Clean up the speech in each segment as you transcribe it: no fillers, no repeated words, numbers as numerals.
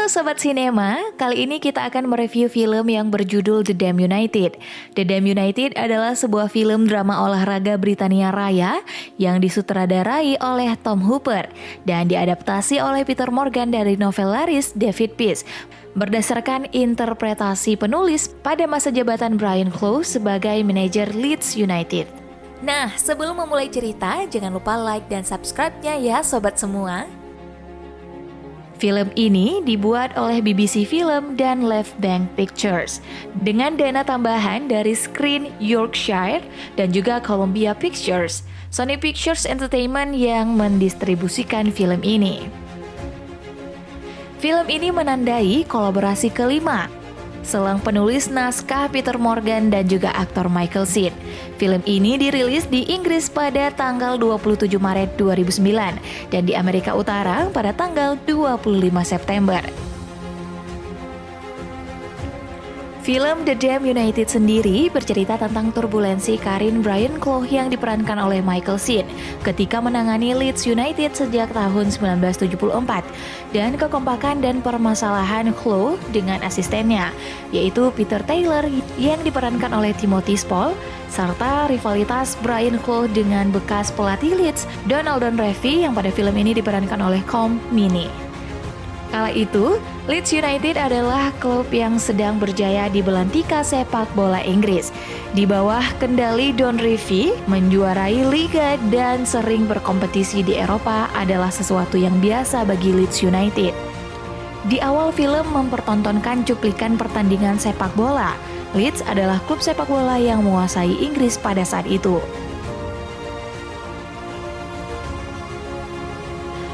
Halo Sobat Sinema, kali ini kita akan mereview film yang berjudul The Damned United. The Damned United adalah sebuah film drama olahraga Britania Raya yang disutradarai oleh Tom Hooper dan diadaptasi oleh Peter Morgan dari novel laris David Peace berdasarkan interpretasi penulis pada masa jabatan Brian Clough sebagai manajer Leeds United. Nah, sebelum memulai cerita, jangan lupa like dan subscribe-nya ya Sobat semua. Film ini dibuat oleh BBC Film dan Left Bank Pictures dengan dana tambahan dari Screen Yorkshire dan juga Columbia Pictures, Sony Pictures Entertainment yang mendistribusikan film ini. Film ini menandai kolaborasi kelima selang penulis naskah Peter Morgan dan juga aktor Michael Sheen. Film ini dirilis di Inggris pada tanggal 27 Maret 2009 dan di Amerika Utara pada tanggal 25 September. Film The Damned United sendiri bercerita tentang turbulensi karir Brian Clough yang diperankan oleh Michael Sheen ketika menangani Leeds United sejak tahun 1974 dan kekompakan dan permasalahan Clough dengan asistennya, yaitu Peter Taylor yang diperankan oleh Timothy Spall, serta rivalitas Brian Clough dengan bekas pelatih Leeds, Donald Revie yang pada film ini diperankan oleh Colm Meaney. Kala itu, Leeds United adalah klub yang sedang berjaya di belantika sepak bola Inggris. Di bawah kendali Don Revie, menjuarai liga dan sering berkompetisi di Eropa adalah sesuatu yang biasa bagi Leeds United. Di awal film mempertontonkan cuplikan pertandingan sepak bola. Leeds adalah klub sepak bola yang menguasai Inggris pada saat itu.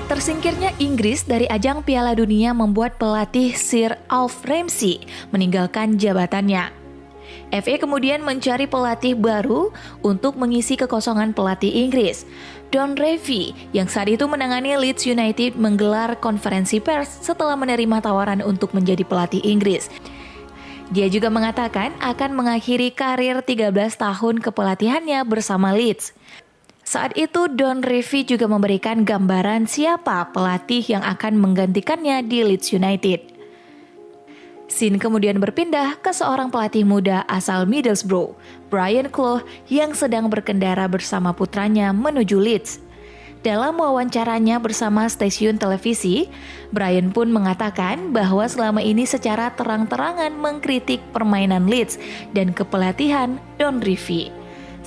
Tersingkirnya Inggris dari ajang Piala Dunia membuat pelatih Sir Alf Ramsey meninggalkan jabatannya. FA kemudian mencari pelatih baru untuk mengisi kekosongan pelatih Inggris. Don Revie yang saat itu menangani Leeds United menggelar konferensi pers setelah menerima tawaran untuk menjadi pelatih Inggris. Dia juga mengatakan akan mengakhiri karir 13 tahun kepelatihannya bersama Leeds. Saat itu Don Revie juga memberikan gambaran siapa pelatih yang akan menggantikannya di Leeds United. Scene kemudian berpindah ke seorang pelatih muda asal Middlesbrough, Brian Clough, yang sedang berkendara bersama putranya menuju Leeds. Dalam wawancaranya bersama stasiun televisi, Brian pun mengatakan bahwa selama ini secara terang-terangan mengkritik permainan Leeds dan kepelatihan Don Revie.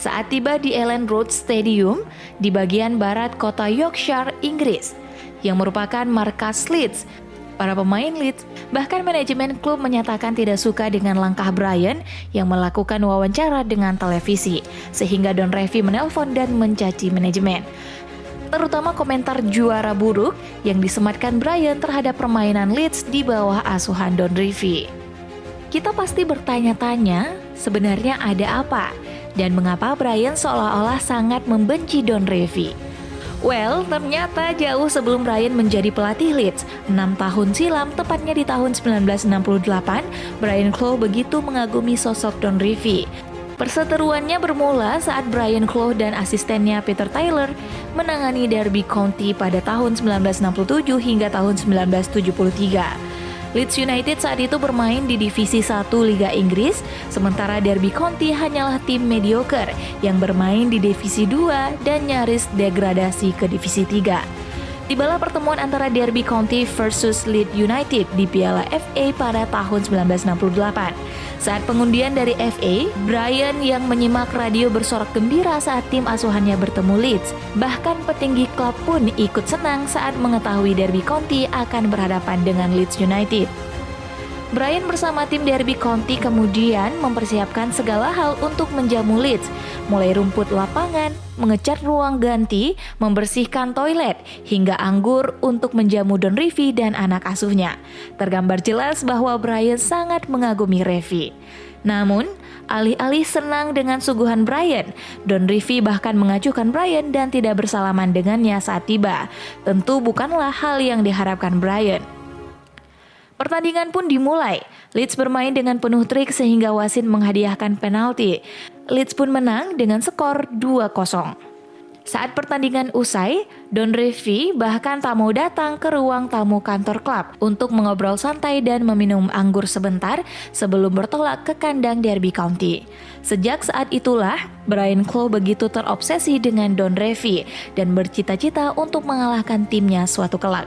Saat tiba di Elland Road Stadium di bagian barat kota Yorkshire, Inggris, yang merupakan markas Leeds, para pemain Leeds, bahkan manajemen klub menyatakan tidak suka dengan langkah Brian yang melakukan wawancara dengan televisi, sehingga Don Revie menelpon dan mencaci manajemen. Terutama komentar juara buruk yang disematkan Brian terhadap permainan Leeds di bawah asuhan Don Revie. Kita pasti bertanya-tanya, sebenarnya ada apa? Dan mengapa Brian seolah-olah sangat membenci Don Revie? Well, ternyata jauh sebelum Brian menjadi pelatih Leeds, 6 tahun silam, tepatnya di tahun 1968, Brian Clough begitu mengagumi sosok Don Revie. Perseteruannya bermula saat Brian Clough dan asistennya Peter Taylor menangani Derby County pada tahun 1967 hingga tahun 1973. Leeds United saat itu bermain di Divisi 1 Liga Inggris, sementara Derby County hanyalah tim mediocre yang bermain di Divisi 2 dan nyaris degradasi ke Divisi 3. Tibalah pertemuan antara Derby County versus Leeds United di Piala FA pada tahun 1968. Saat pengundian dari FA, Brian yang menyimak radio bersorak gembira saat tim asuhannya bertemu Leeds. Bahkan petinggi klub pun ikut senang saat mengetahui Derby County akan berhadapan dengan Leeds United. Brian bersama tim Derby County kemudian mempersiapkan segala hal untuk menjamu Leeds, mulai rumput lapangan, mengecat ruang ganti, membersihkan toilet, hingga anggur untuk menjamu Don Revie dan anak asuhnya. Tergambar jelas bahwa Brian sangat mengagumi Revie. Namun, alih-alih senang dengan suguhan Brian, Don Revie bahkan mengacuhkan Brian dan tidak bersalaman dengannya saat tiba. Tentu bukanlah hal yang diharapkan Brian. Pertandingan pun dimulai. Leeds bermain dengan penuh trik sehingga wasit menghadiahkan penalti. Leeds pun menang dengan skor 2-0. Saat pertandingan usai, Don Revie bahkan tak mau datang ke ruang tamu kantor klub untuk mengobrol santai dan meminum anggur sebentar sebelum bertolak ke kandang Derby County. Sejak saat itulah, Brian Clough begitu terobsesi dengan Don Revie dan bercita-cita untuk mengalahkan timnya suatu kelak.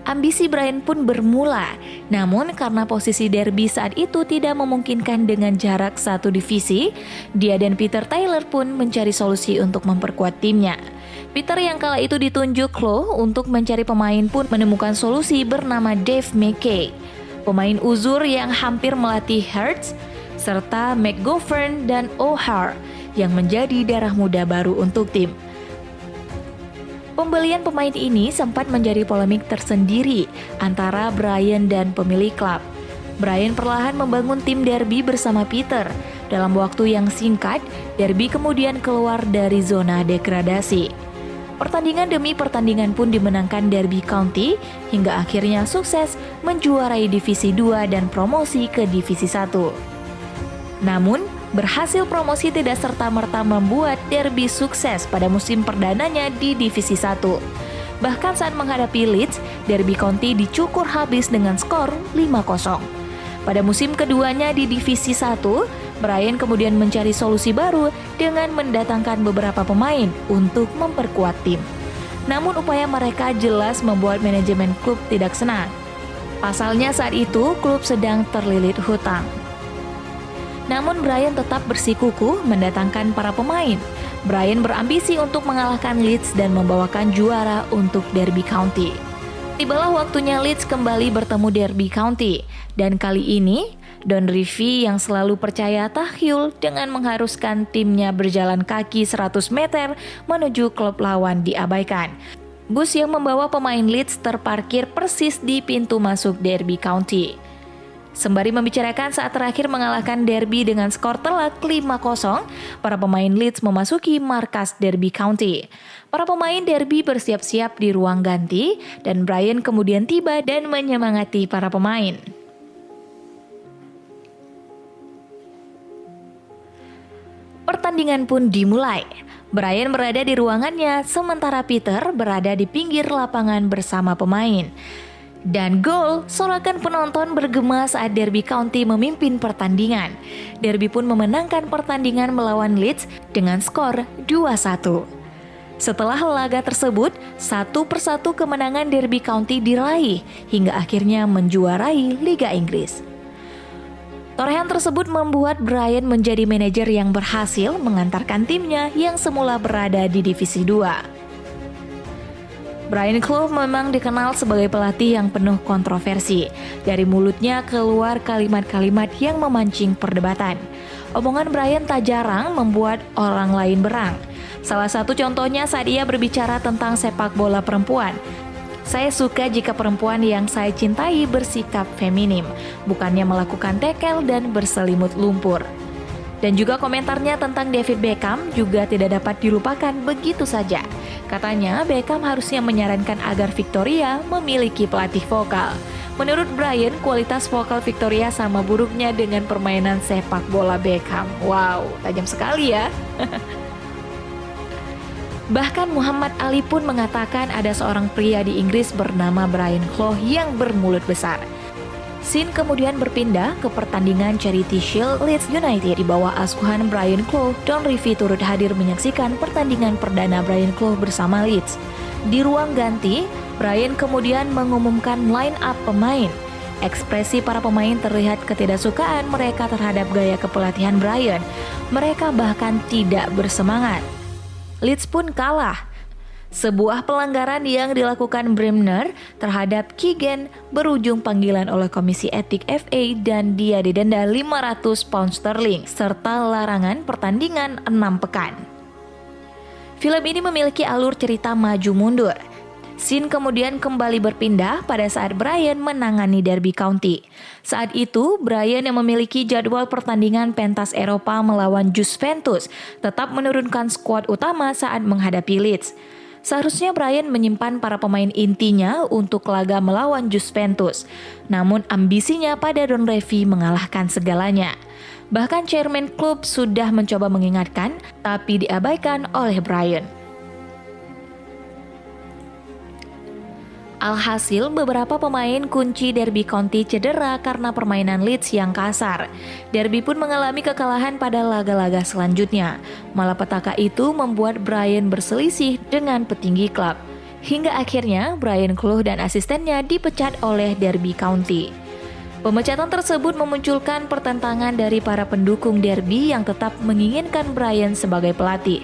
Ambisi Brian pun bermula, namun karena posisi Derby saat itu tidak memungkinkan dengan jarak satu divisi, dia dan Peter Taylor pun mencari solusi untuk memperkuat timnya. Peter yang kala itu ditunjuk Clough untuk mencari pemain pun menemukan solusi bernama Dave McKay, pemain uzur yang hampir melatih Hertz, serta McGovern dan O'Hare yang menjadi darah muda baru untuk tim. Pembelian pemain ini sempat menjadi polemik tersendiri antara Brian dan pemilik klub. Brian perlahan membangun tim Derby bersama Peter. Dalam waktu yang singkat, Derby kemudian keluar dari zona degradasi. Pertandingan demi pertandingan pun dimenangkan Derby County hingga akhirnya sukses menjuarai Divisi 2 dan promosi ke Divisi 1. Namun, berhasil promosi tidak serta-merta membuat Derby sukses pada musim perdananya di Divisi 1. Bahkan saat menghadapi Leeds, Derby County dicukur habis dengan skor 5-0. Pada musim keduanya di Divisi 1, Brian kemudian mencari solusi baru dengan mendatangkan beberapa pemain untuk memperkuat tim. Namun upaya mereka jelas membuat manajemen klub tidak senang. Pasalnya saat itu klub sedang terlilit hutang. Namun Brian tetap bersikukuh mendatangkan para pemain. Brian berambisi untuk mengalahkan Leeds dan membawakan juara untuk Derby County. Tibalah waktunya Leeds kembali bertemu Derby County. Dan kali ini, Don Revie yang selalu percaya tahyul dengan mengharuskan timnya berjalan kaki 100 meter menuju klub lawan diabaikan. Bus yang membawa pemain Leeds terparkir persis di pintu masuk Derby County. Sembari membicarakan saat terakhir mengalahkan Derby dengan skor telak 5-0, para pemain Leeds memasuki markas Derby County. Para pemain Derby bersiap-siap di ruang ganti dan Brian kemudian tiba dan menyemangati para pemain. Pertandingan pun dimulai. Brian berada di ruangannya, sementara Peter berada di pinggir lapangan bersama pemain. Dan gol, sorakan penonton bergema saat Derby County memimpin pertandingan. Derby pun memenangkan pertandingan melawan Leeds dengan skor 2-1. Setelah laga tersebut, satu persatu kemenangan Derby County diraih hingga akhirnya menjuarai Liga Inggris. Torehan tersebut membuat Brian menjadi manajer yang berhasil mengantarkan timnya yang semula berada di Divisi 2. Brian Clough memang dikenal sebagai pelatih yang penuh kontroversi. Dari mulutnya keluar kalimat-kalimat yang memancing perdebatan. Omongan Brian tak jarang membuat orang lain berang. Salah satu contohnya saat ia berbicara tentang sepak bola perempuan. Saya suka jika perempuan yang saya cintai bersikap feminim, bukannya melakukan tackle dan berselimut lumpur. Dan juga komentarnya tentang David Beckham juga tidak dapat dilupakan begitu saja. Katanya Beckham harusnya menyarankan agar Victoria memiliki pelatih vokal. Menurut Brian, kualitas vokal Victoria sama buruknya dengan permainan sepak bola Beckham. Wow, tajam sekali ya. Bahkan Muhammad Ali pun mengatakan ada seorang pria di Inggris bernama Brian Clough yang bermulut besar. Scene kemudian berpindah ke pertandingan Charity Shield Leeds United di bawah asuhan Brian Clough. Don Revie turut hadir menyaksikan pertandingan perdana Brian Clough bersama Leeds. Di ruang ganti, Brian kemudian mengumumkan line up pemain. Ekspresi para pemain terlihat ketidaksukaan mereka terhadap gaya kepelatihan Brian. Mereka bahkan tidak bersemangat. Leeds pun kalah. Sebuah pelanggaran yang dilakukan Bremner terhadap Keegan berujung panggilan oleh Komisi Etik FA dan dia didenda 500 pound sterling serta larangan pertandingan 6 pekan. Film ini memiliki alur cerita maju mundur. Scene kemudian kembali berpindah pada saat Brian menangani Derby County. Saat itu, Brian yang memiliki jadwal pertandingan pentas Eropa melawan Juventus tetap menurunkan skuad utama saat menghadapi Leeds. Seharusnya Brian menyimpan para pemain intinya untuk laga melawan Juventus. Namun ambisinya pada Don Revie mengalahkan segalanya. Bahkan chairman klub sudah mencoba mengingatkan, tapi diabaikan oleh Brian. Alhasil, beberapa pemain kunci Derby County cedera karena permainan Leeds yang kasar. Derby pun mengalami kekalahan pada laga-laga selanjutnya. Malapetaka itu membuat Brian berselisih dengan petinggi klub. Hingga akhirnya, Brian Clough dan asistennya dipecat oleh Derby County. Pemecatan tersebut memunculkan pertentangan dari para pendukung Derby yang tetap menginginkan Brian sebagai pelatih.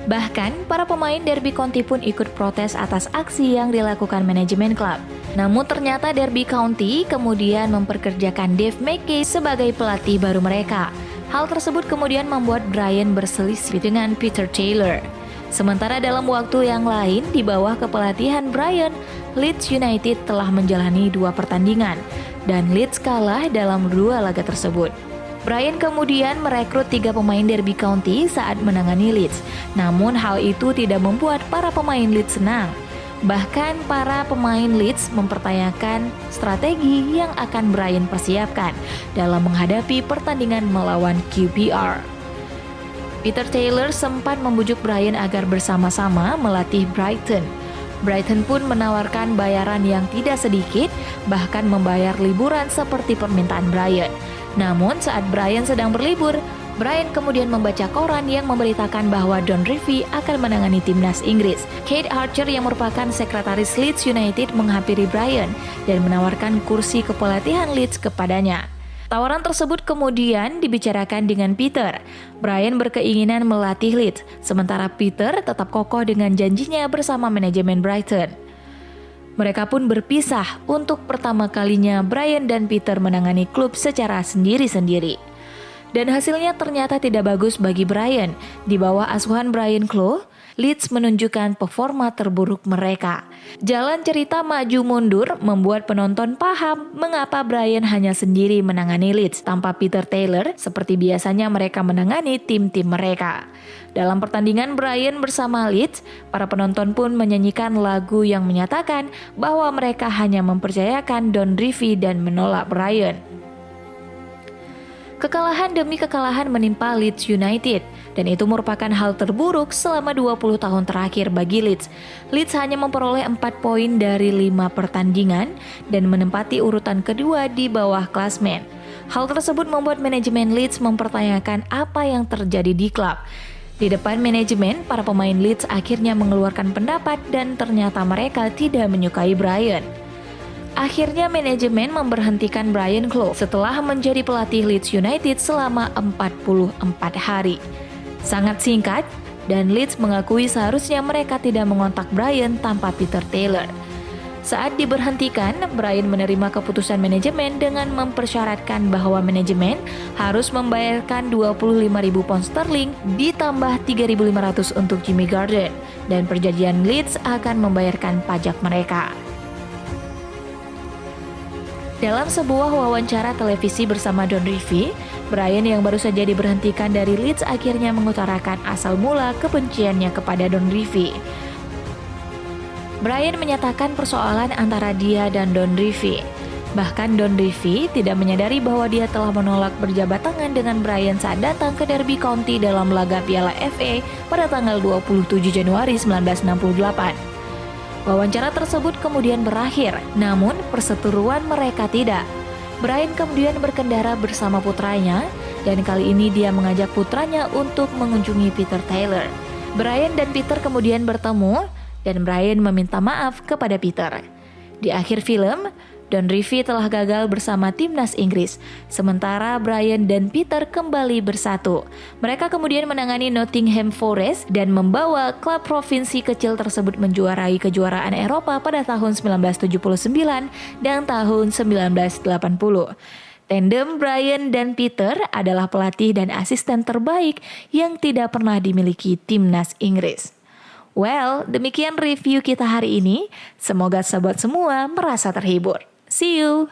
Bahkan, para pemain Derby County pun ikut protes atas aksi yang dilakukan manajemen klub. Namun ternyata Derby County kemudian memperkerjakan Dave Mackay sebagai pelatih baru mereka. Hal tersebut kemudian membuat Brian berselisih dengan Peter Taylor. Sementara dalam waktu yang lain, di bawah kepelatihan Brian, Leeds United telah menjalani 2 pertandingan, dan Leeds kalah dalam 2 laga tersebut. Brian kemudian merekrut 3 pemain Derby County saat menangani Leeds. Namun hal itu tidak membuat para pemain Leeds senang. Bahkan para pemain Leeds mempertanyakan strategi yang akan Brian persiapkan dalam menghadapi pertandingan melawan QPR. Peter Taylor sempat membujuk Brian agar bersama-sama melatih Brighton. Brighton pun menawarkan bayaran yang tidak sedikit, bahkan membayar liburan seperti permintaan Brian. Namun saat Brian sedang berlibur, Brian kemudian membaca koran yang memberitakan bahwa Don Revie akan menangani timnas Inggris. Kate Archer yang merupakan sekretaris Leeds United menghampiri Brian dan menawarkan kursi kepelatihan Leeds kepadanya. Tawaran tersebut kemudian dibicarakan dengan Peter. Brian berkeinginan melatih Leeds, sementara Peter tetap kokoh dengan janjinya bersama manajemen Brighton. Mereka pun berpisah untuk pertama kalinya Brian dan Peter menangani klub secara sendiri-sendiri. Dan hasilnya ternyata tidak bagus bagi Brian. Di bawah asuhan Brian Clough, Leeds menunjukkan performa terburuk mereka. Jalan cerita maju mundur membuat penonton paham mengapa Brian hanya sendiri menangani Leeds tanpa Peter Taylor seperti biasanya mereka menangani tim-tim mereka. Dalam pertandingan Brian bersama Leeds, para penonton pun menyanyikan lagu yang menyatakan bahwa mereka hanya mempercayakan Don Revie dan menolak Brian. Kekalahan demi kekalahan menimpa Leeds United, dan itu merupakan hal terburuk selama 20 tahun terakhir bagi Leeds. Leeds hanya memperoleh 4 poin dari 5 pertandingan dan menempati urutan kedua di bawah klasmen. Hal tersebut membuat manajemen Leeds mempertanyakan apa yang terjadi di klub. Di depan manajemen, para pemain Leeds akhirnya mengeluarkan pendapat dan ternyata mereka tidak menyukai Brian. Akhirnya manajemen memberhentikan Brian Clough setelah menjadi pelatih Leeds United selama 44 hari. Sangat singkat, dan Leeds mengakui seharusnya mereka tidak mengontak Brian tanpa Peter Taylor. Saat diberhentikan, Brian menerima keputusan manajemen dengan mempersyaratkan bahwa manajemen harus membayarkan 25.000 pound sterling ditambah 3.500 untuk Jimmy Garden, dan perjanjian Leeds akan membayarkan pajak mereka. Dalam sebuah wawancara televisi bersama Don Revie, Brian yang baru saja diberhentikan dari Leeds akhirnya mengutarakan asal mula kebenciannya kepada Don Revie. Brian menyatakan persoalan antara dia dan Don Revie. Bahkan Don Revie tidak menyadari bahwa dia telah menolak berjabat tangan dengan Brian saat datang ke Derby County dalam laga Piala FA pada tanggal 27 Januari 1968. Wawancara tersebut kemudian berakhir, namun perseteruan mereka tidak. Brian kemudian berkendara bersama putranya, dan kali ini dia mengajak putranya untuk mengunjungi Peter Taylor. Brian dan Peter kemudian bertemu, dan Brian meminta maaf kepada Peter. Di akhir film, Don Revie telah gagal bersama timnas Inggris, sementara Brian dan Peter kembali bersatu. Mereka kemudian menangani Nottingham Forest dan membawa klub provinsi kecil tersebut menjuarai kejuaraan Eropa pada tahun 1979 dan tahun 1980. Tandem Brian dan Peter adalah pelatih dan asisten terbaik yang tidak pernah dimiliki timnas Inggris. Well, demikian review kita hari ini. Semoga sahabat semua merasa terhibur. See you!